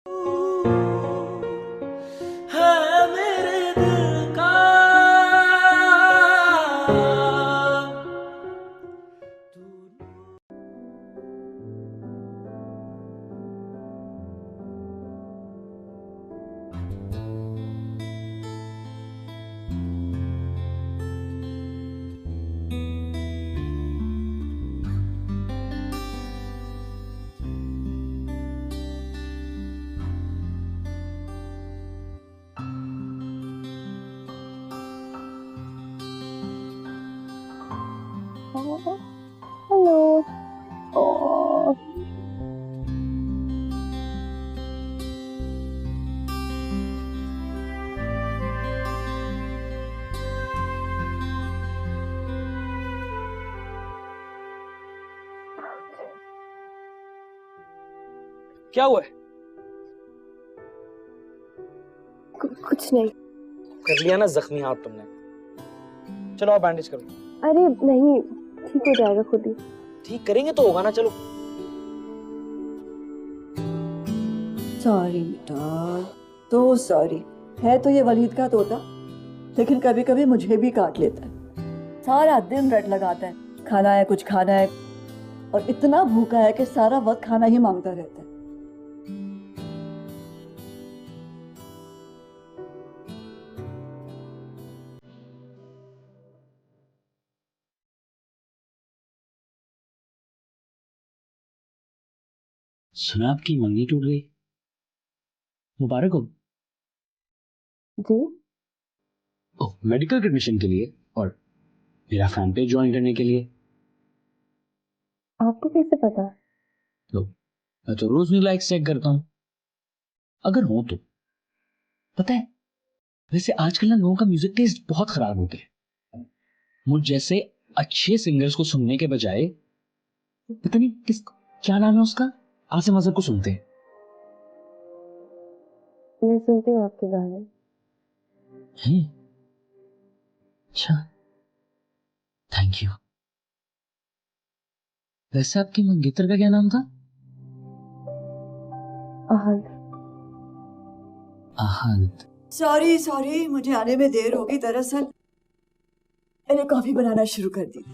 है मेरे दिल का हेलो। ओह, क्या हुआ है? कुछ नहीं। कर लिया ना जख्मी हाथ तुमने। चलो आप बैंडेज करो। अरे नहीं, ठीक हो जाएगा खुद ही। ठीक करेंगे तो होगा ना। चलो। सॉरी बेटा, तो सॉरी। है तो ये वलीद का तोता, लेकिन कभी कभी मुझे भी काट लेता है। सारा दिन रट लगाता है, खाना है कुछ खाना है, और इतना भूखा है कि सारा वक्त खाना ही मांगता रहता है। सुना आपकी मंगनी टूट गई, मुबारक हो। जी? ओह, मेडिकल एडमिशन के लिए और मेरा फैन पेज ज्वाइन करने के लिए। आपको कैसे पता? लो, मैं तो रोज न्यू लाइक्स चेक करता हूँ। अगर हो तो पता है, वैसे आजकल ना लोगों का म्यूजिक टेस्ट बहुत खराब हो गया। मुझ जैसे अच्छे सिंगर्स को सुनने के बजाय पता नहीं किस, क्या नाम है उसका, आसिम अजहर को सुनते हैं। मैं सुनती हूँ आपके गाने। हैं? अच्छा, थैंक यू। वैसे आपकी मंगेतर का क्या नाम था? आहद। आहद। सॉरी सॉरी, मुझे आने में देर होगी। दरअसल मैंने कॉफी बनाना शुरू कर दी।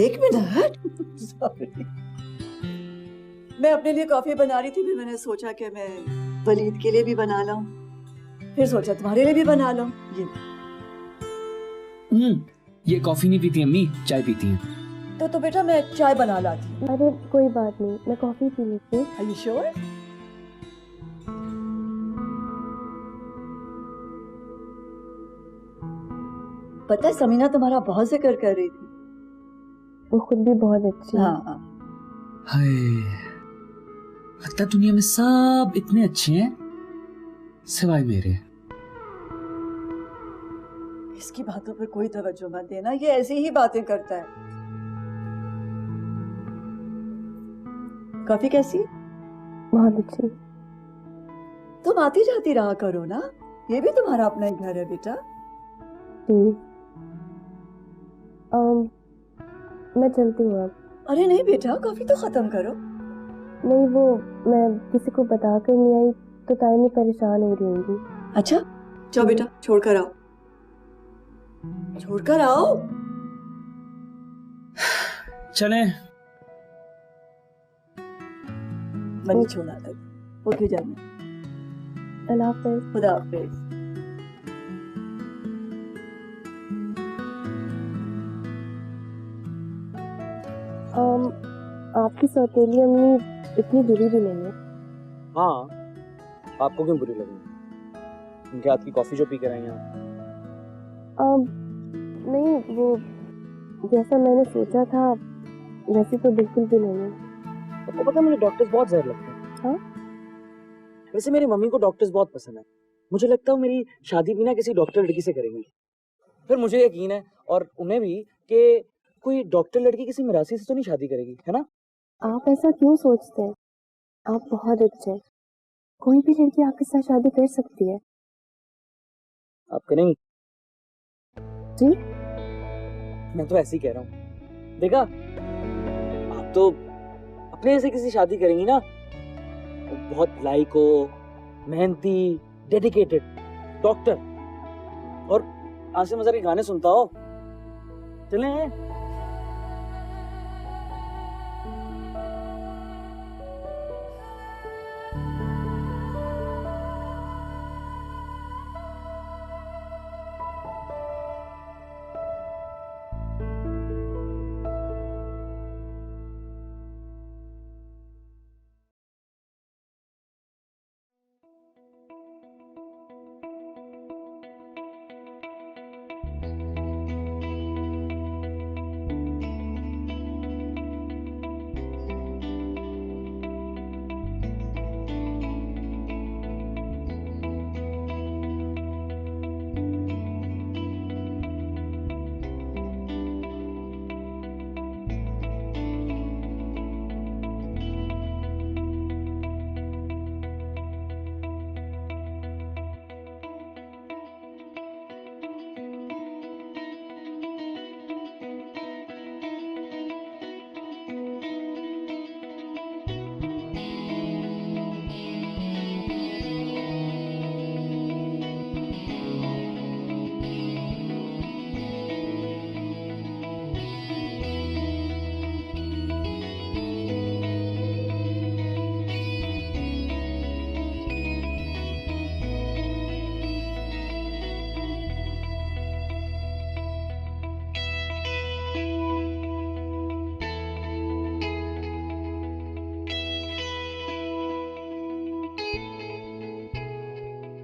1 मिनट। सॉरी, मैं अपने लिए कॉफी बना रही थी, फिर मैंने सोचा कि मैं वलीद के लिए भी बना लूं, फिर सोचा तुम्हारे लिए भी बना लूं। ये कॉफी नहीं पीती अम्मी, चाय पीती हैं। तो बेटा मैं चाय बना लाती हूँ। अरे कोई बात नहीं, मैं कॉफी पी लेती हूँ। Are you sure? पता है समीना तुम्हारा बहुत जिक्र कर रही थी। वो खुद भी बहुत अच्छी है। हाँ, हाय, लगता है दुनिया में सब इतने अच्छे हैं सिवाय मेरे। इसकी बातों पर कोई तवज्जो मत देना, ये ऐसी ही बातें करता है। कॉफी कैसी? बहुत अच्छी। तुम आती जाती रहा करो ना, ये भी तुम्हारा अपना ही घर है बेटा। जी। मैं चलती हूँ अब। अरे नहीं बेटा, कॉफी तो खत्म करो। नहीं, वो मैं किसी को बता कर नहीं आई तो ताई परेशान हो रही होंगी। अच्छा, जाओ बेटा, छोड़कर आओ, छोड़कर आओ। चले। मनी छोड़ा तक ओके जाना। अल्लाह हाफ़िज़। खुदा हाफिज। आपकी सौतेली अम्मी इतनी बुरी भी नहीं है। हाँ, आपको क्यों बुरी लगी? उनके हाथ की कॉफी जो पी कर आई हैं। नहीं, वो जैसा मैंने सोचा था वैसे तो बिल्कुल भी नहीं है। आपको पता है मुझे डॉक्टर्स बहुत जहर लगते हैं। हाँ? वैसे मेरी मम्मी को डॉक्टर्स बहुत पसंद है। मुझे लगता है वो मेरी शादी भी ना किसी डॉक्टर लड़की से करेंगी। फिर मुझे यकीन है और उन्हें भी कि कोई डॉक्टर लड़की किसी मिरासी से तो नहीं शादी करेगी, है ना? आप ऐसा क्यों सोचते हैं? आप बहुत अच्छे हैं, कोई भी लड़की आपके साथ शादी कर सकती है। आपके नहीं। जी? मैं तो ऐसे ही कह रहा हूँ। देखा, आप तो अपने जैसे किसी शादी करेंगी ना, बहुत लाइक हो, मेहनती, डेडिकेटेड डॉक्टर, और आसिम अजहर के गाने सुनता हो। चलें?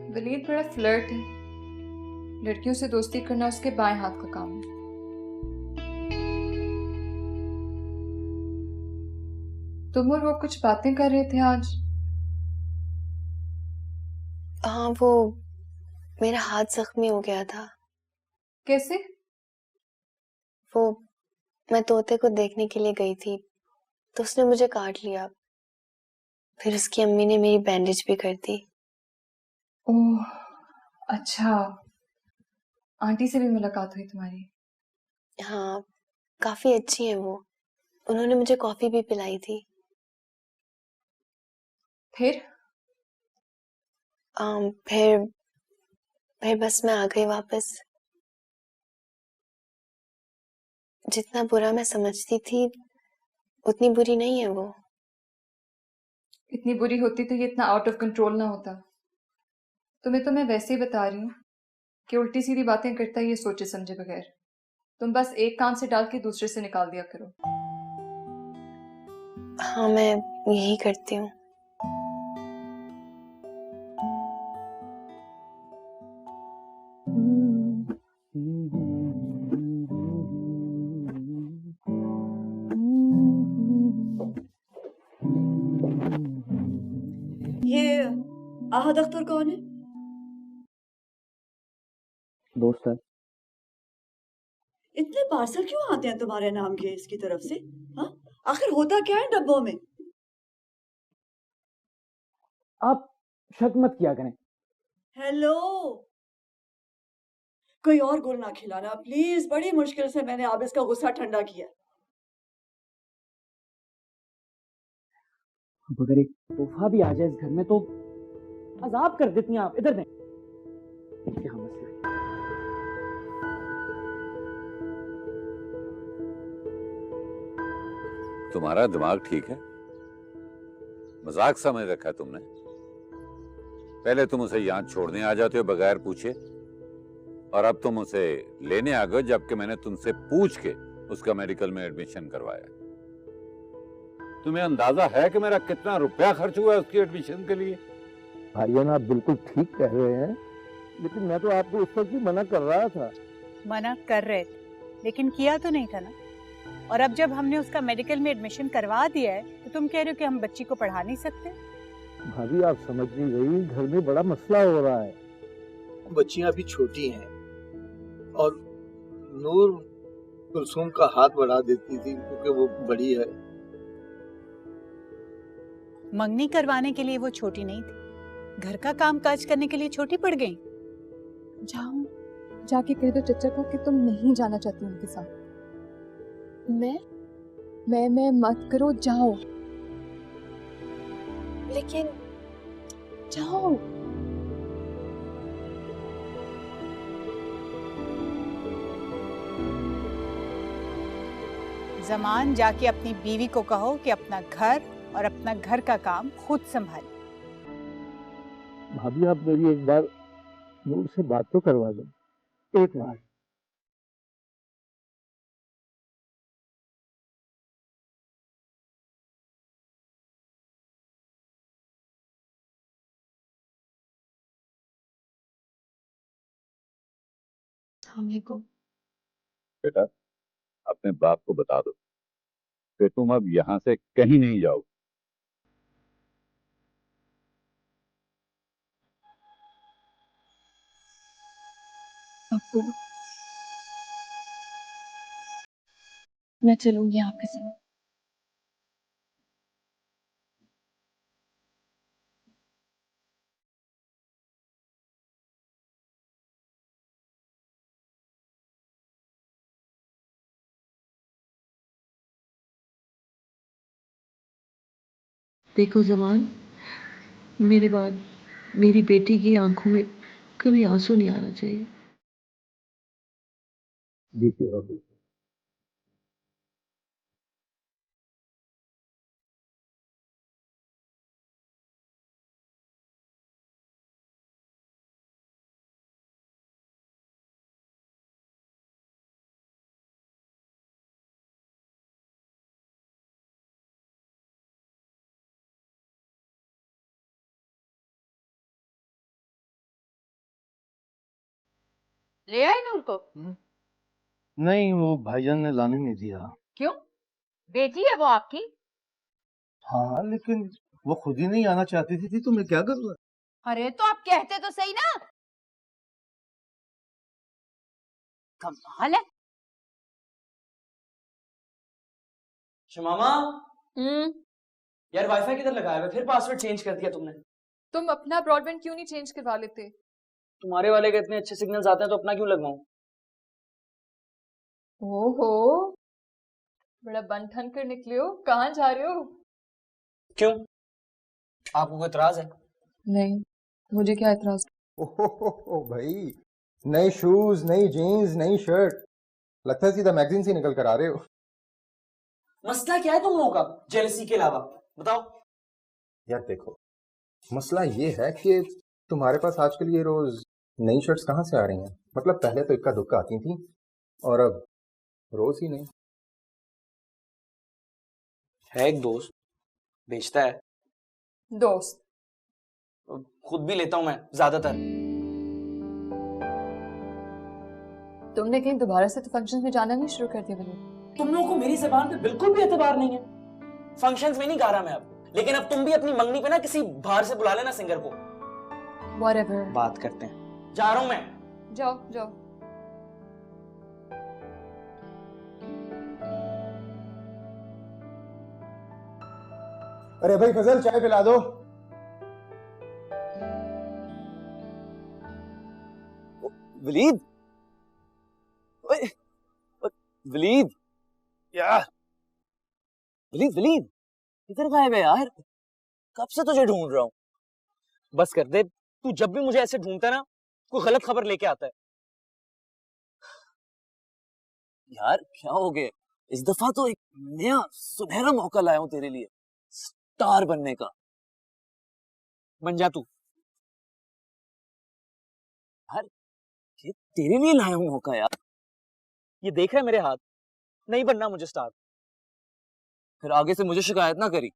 वलीद बड़ा फ्लर्ट है, लड़कियों से दोस्ती करना उसके बाएं हाथ का काम है। तुम और वो कुछ बातें कर रहे थे आज? हाँ, वो मेरा हाथ जख्मी हो गया था। कैसे? वो मैं तोते को देखने के लिए गई थी तो उसने मुझे काट लिया, फिर उसकी अम्मी ने मेरी बैंडेज भी कर दी। ओह अच्छा, आंटी से भी मुलाकात हुई तुम्हारी? हाँ, काफी अच्छी है वो, उन्होंने मुझे कॉफी भी पिलाई थी। फिर? फिर बस मैं आ गई वापस। जितना बुरा मैं समझती थी उतनी बुरी नहीं है वो। इतनी बुरी होती तो ये इतना आउट ऑफ कंट्रोल ना होता। तुम्हें तो मैं वैसे ही बता रही हूँ कि उल्टी सीधी बातें करता है ये सोचे समझे बगैर। तुम बस एक कान से डाल के दूसरे से निकाल दिया करो। हाँ, मैं यही करती हूँ। ये आहद अख्तर कौन है? दोस्त है। इतने पार्सल क्यों आते हैं तुम्हारे नाम के इसकी तरफ से? हाँ, आखिर होता क्या है डब्बों में? आप शक मत किया करें। हेलो, कोई और गुल ना खिलाना प्लीज, बड़ी मुश्किल से मैंने आबिस का गुस्सा ठंडा किया। अब अगर एक तोहफा भी आ जाए इस घर में तो अजाब कर देती हैं आप। इधर दें। क्या मसला है? तुम्हारा दिमाग ठीक है? मजाक समझ रखा है तुमने? पहले तुम उसे यहां छोड़ने आ जाते हो बगैर पूछे, और अब तुम उसे लेने आ गए जबकि मैंने तुमसे पूछ के उसका मेडिकल में एडमिशन करवाया। तुम्हें अंदाजा है कि मेरा कितना रुपया खर्च हुआ है उसकी एडमिशन के लिए? भाइयों, आप बिल्कुल ठीक कह रहे हैं, लेकिन मैं तो आपको उस वक्त भी मना कर रहा था। मना कर रहे थे, लेकिन किया तो नहीं था ना। और अब जब हमने उसका मेडिकल में एडमिशन करवा दिया है तो तुम कह रहे हो कि हम बच्ची को पढ़ा नहीं सकते? भाभी, आप समझ नहीं रही, घर में बड़ा मसला हो रहा है। बच्चियां अभी छोटी हैं और नूर कुलसूम का हाथ बढ़ा देती थी क्योंकि वो बड़ी है। मंगनी करवाने के लिए वो छोटी नहीं थी, घर का काम काज करने के लिए छोटी पड़ गई। जाओ, जाके कह दो चचा को कि तुम नहीं जाना चाहती उनके साथ। मैं मत करो, जाओ। लेकिन जाओ। जमान, जाके अपनी बीवी को कहो कि अपना घर और अपना घर का काम खुद संभाले। भाभी आप मेरी एक बार नूर से बात तो करवा दो, एक बार। बेटा, अपने बाप को बता दो कि तुम अब यहां से कहीं नहीं जाओ। अब्बू, मैं चलूंगी आपके साथ। देखो जमान, मेरे बाद मेरी बेटी की आंखों में कभी आंसू नहीं आना चाहिए। जी भाभी। ले आए नूर को? नहीं, वो भाईजान ने लाने नहीं दिया। क्यों? बेटी है वो आपकी। हाँ, लेकिन वो खुद ही नहीं आना चाहती थी तो मैं क्या करूँ? अरे तो आप कहते तो सही ना। कमाल है। शमामा, यार वाईफाई किधर लगाया हुआ है? फिर पासवर्ड चेंज कर दिया तुमने। तुम अपना ब्रॉडबैंड क्यों नहीं चेंज करवा लेते? तुम्हारे वाले के इतने अच्छे सिग्नल्स आते हैं तो अपना क्यों लगवाऊं? ओहो, बड़ा बन ठन कर निकले हो। कहाँ जा रहे हो? क्यों, आपको कोई इतराज है? नहीं, मुझे क्या इतराज। ओहो भाई, नए शूज, नई जीन्स, नई शर्ट, लगता है सीधा मैगजीन से निकल कर आ रहे हो। मसला क्या है तुम लोगों का जेलसी के अलावा? बताओ। यार देखो, मसला ये है कि तुम्हारे पास आजकल ये रोज नई शर्ट्स कहाँ से आ रही हैं? मतलब पहले तो इक्का दुक्का आती थी और अब रोज ही नहीं। है एक दोस्त, बेचता है। दोस्त? खुद भी लेता हूं मैं ज्यादातर। तुमने कहीं दोबारा से तो फंक्शन में जाना नहीं शुरू कर दिया विनीत? तुम लोगों को मेरी जबान पे बिल्कुल भी एतबार नहीं है। फंक्शंस में नहीं गा रहा मैं अब, लेकिन अब तुम भी अपनी मंगनी पे ना किसी बाहर से बुला लेना सिंगर को। Whatever. बात करते हैं, जा रहा हूं मैं। जाओ जाओ। अरे भाई फजल, चाय पिला दो। वलीद, वलीद, क्या? वलीद, वलीद, इधर गायब है यार? कब से तुझे ढूंढ रहा हूँ। बस कर दे, तू जब भी मुझे ऐसे ढूंढता है ना, कोई गलत खबर लेके आता है। यार क्या हो गया? इस दफा तो एक नया सुनहरा मौका लाया हूं तेरे लिए, स्टार बनने का। बन जा तू। यार ये तेरे लिए लाया हूं मौका यार। ये देख रहा है मेरे हाथ, नहीं बनना मुझे स्टार। फिर आगे से मुझे शिकायत ना करी।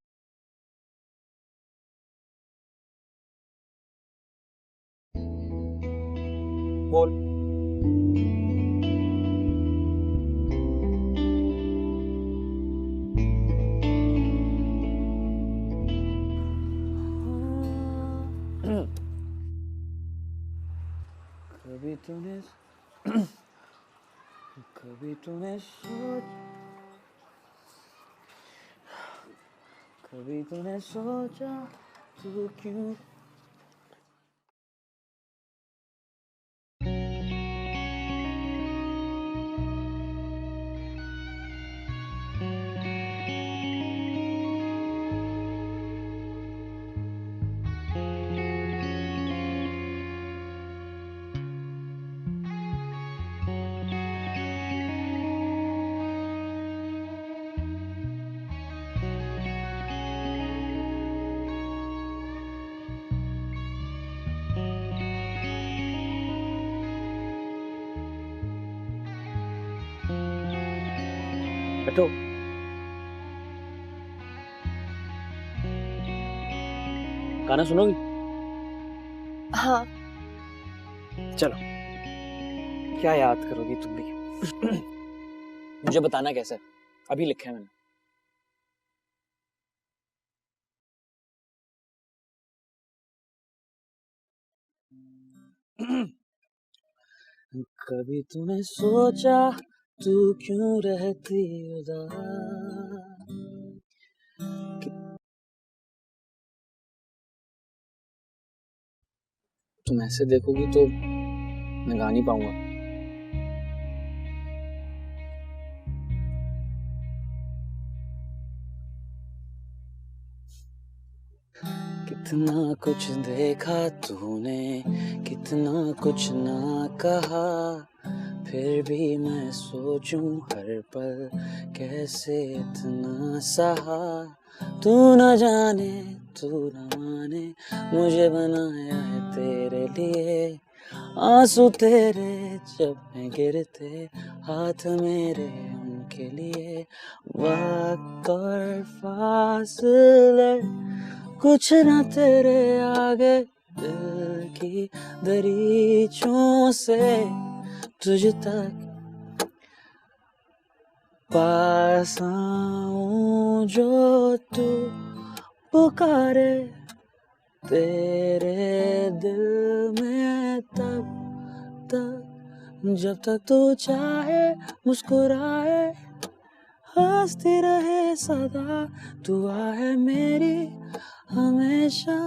बोल। कभी तूने कभी तूने सोचा तू क्यों बैठो। गाना सुनोगी? हाँ। चलो। क्या याद करोगी तुम भी? मुझे बताना कैसे, अभी लिखा है मैंने। कभी तूने सोचा तू क्यों रहती उदास? तुम ऐसे देखोगी तो मैं गा नहीं पाऊंगा। कितना कुछ देखा तूने, कितना कुछ ना कहा, फिर भी मैं सोचूं हर पल कैसे इतना सहा। तू न जाने तू न माने, मुझे बनाया है तेरे लिए। आंसू तेरे जब मैं गिरते, हाथ मेरे उनके लिए। वक्त और फासले कुछ न तेरे आगे, दिल की दरीचों से तुझ तक पास आऊं जो तू पुकारे तेरे दिल में तब जब तक तू चाहे मुस्कुराए, हंसती रहे सदा। दुआ है मेरी हमेशा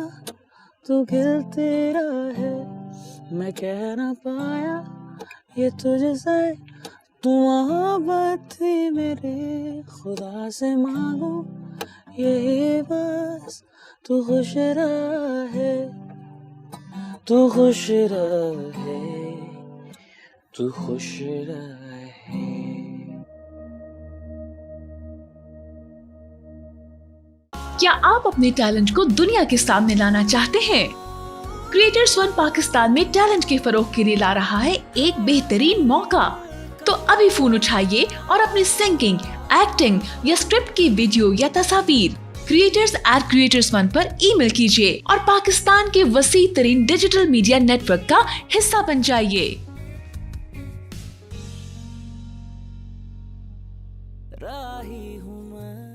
तू खिलती रहे। मैं कह ना पाया ये तुझसे, तू मोहब्बत थी मेरी, खुदा से मांगू यही बस, तू खुश रहे, तू खुश रहे, तू खुश रहे। क्या आप अपने टैलेंट को दुनिया के सामने लाना चाहते हैं? क्रिएटर्स वन पाकिस्तान में टैलेंट के फरोग के लिए ला रहा है एक बेहतरीन मौका। तो अभी फोन उठाइए और अपनी सिंगिंग, एक्टिंग या स्क्रिप्ट की वीडियो या तस्वीर creators@creators1 पर ईमेल कीजिए और पाकिस्तान के वसी तरीन डिजिटल मीडिया नेटवर्क का हिस्सा बन जाइए। राही हूँ मैं